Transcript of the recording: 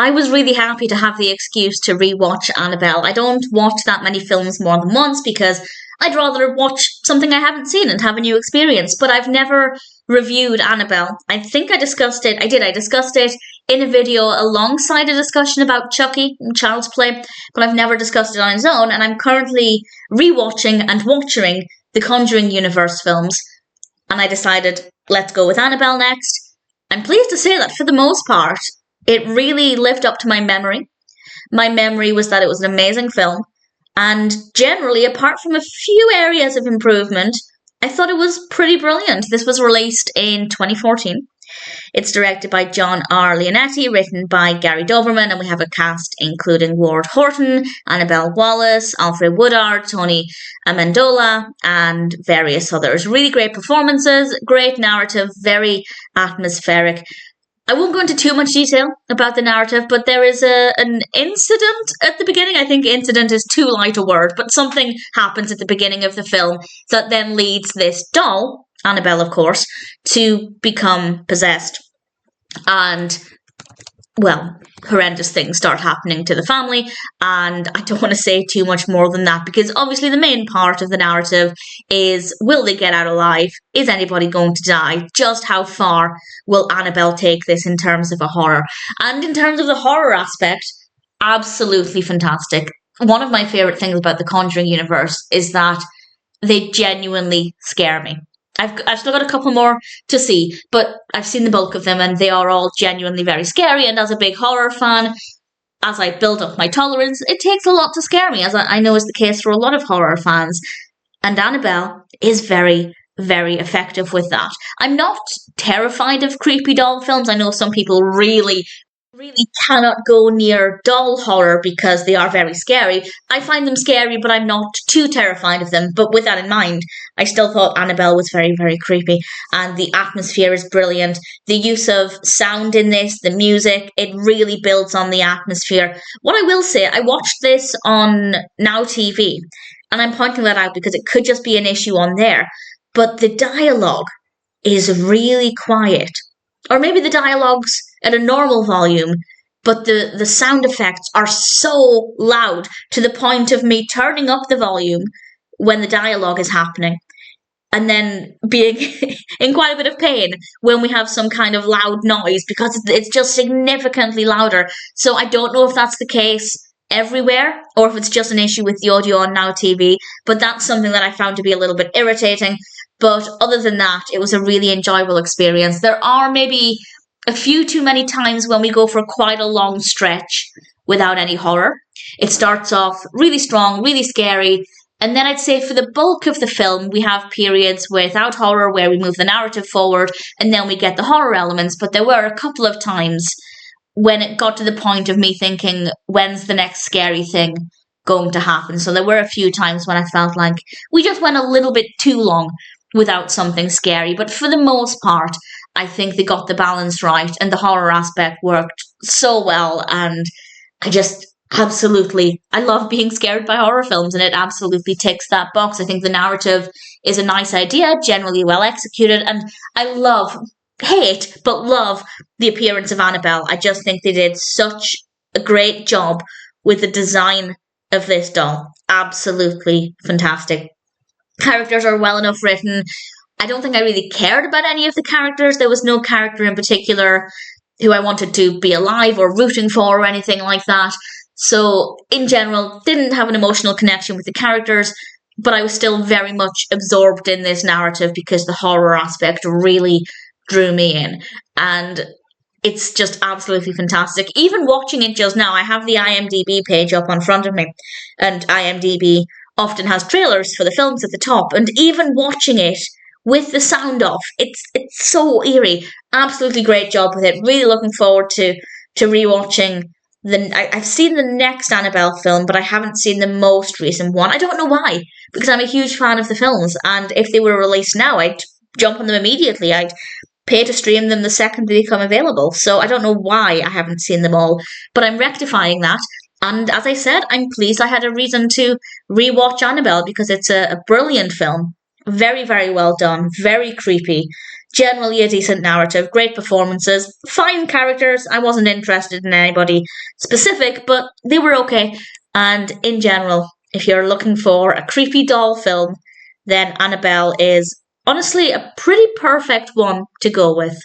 I was really happy to have the excuse to rewatch Annabelle. I don't watch that many films more than once because I'd rather watch something I haven't seen and have a new experience. But I've never reviewed Annabelle. I think I discussed it. I discussed it in a video alongside a discussion about Chucky and Child's Play, but I've never discussed it on its own. And I'm currently rewatching and watching the Conjuring universe films. And I decided, let's go with Annabelle next. I'm pleased to say that for the most part, it really lived up to my memory. My memory was that it was an amazing film. And generally, apart from a few areas of improvement, I thought it was pretty brilliant. This was released in 2014. It's directed by John R. Leonetti, written by Gary Dauberman, and we have a cast including Ward Horton, Annabelle Wallis, Alfre Woodard, Tony Amendola, and various others. Really great performances, great narrative, very atmospheric. I won't go into too much detail about the narrative, but there is an incident at the beginning. I think incident is too light a word, but something happens at the beginning of the film that then leads this doll, Annabelle of course, to become possessed. And, well, horrendous things start happening to the family, and I don't want to say too much more than that because obviously the main part of the narrative is, will they get out alive? Is anybody going to die? Just how far will Annabelle take this in terms of a horror? And in terms of the horror aspect, absolutely fantastic. One of my favourite things about the Conjuring universe is that they genuinely scare me. I've still got a couple more to see, but I've seen the bulk of them and they are all genuinely very scary. And as a big horror fan, as I build up my tolerance, it takes a lot to scare me, as I know is the case for a lot of horror fans. And Annabelle is very, very effective with that. I'm not terrified of creepy doll films. I know some people really cannot go near doll horror because they are very scary. I find them scary, but I'm not too terrified of them. But with that in mind, I still thought Annabelle was very, very creepy. And the atmosphere is brilliant. The use of sound in this, the music, it really builds on the atmosphere. What I will say, I watched this on Now TV, and I'm pointing that out because it could just be an issue on there. But the dialogue is really quiet. Or maybe the dialogue's at a normal volume, but the sound effects are so loud to the point of me turning up the volume when the dialogue is happening and then being in quite a bit of pain when we have some kind of loud noise because it's just significantly louder. So I don't know if that's the case everywhere or if it's just an issue with the audio on Now TV, but that's something that I found to be a little bit irritating. But other than that, it was a really enjoyable experience. There are maybe a few too many times when we go for quite a long stretch without any horror. It starts off really strong, really scary, and then I'd say for the bulk of the film, we have periods without horror where we move the narrative forward, and then we get the horror elements. But there were a couple of times when it got to the point of me thinking, when's the next scary thing going to happen? So there were a few times when I felt like we just went a little bit too long without something scary. But for the most part, I think they got the balance right and the horror aspect worked so well. And I just I love being scared by horror films, and it absolutely ticks that box. I think the narrative is a nice idea, generally well executed, and I love the appearance of Annabelle. I just think they did such a great job with the design of this doll. Absolutely fantastic. Characters are well enough written. I don't think I really cared about any of the characters. There was no character in particular who I wanted to be alive or rooting for or anything like that. So, in general, didn't have an emotional connection with the characters, but I was still very much absorbed in this narrative because the horror aspect really drew me in. And it's just absolutely fantastic. Even watching it just now, I have the IMDb page up in front of me, and IMDb often has trailers for the films at the top, and even watching it with the sound off, it's so eerie. Absolutely great job with it. Really looking forward to rewatching I've seen the next Annabelle film, but I haven't seen the most recent one. I don't know why, because I'm a huge fan of the films, and if they were released now, I'd jump on them immediately. I'd pay to stream them the second they become available. So I don't know why I haven't seen them all, but I'm rectifying that. And as I said, I'm pleased I had a reason to rewatch Annabelle because it's a brilliant film. Very, very well done. Very creepy. Generally a decent narrative, great performances, fine characters. I wasn't interested in anybody specific, but they were okay. And in general, if you're looking for a creepy doll film, then Annabelle is honestly a pretty perfect one to go with.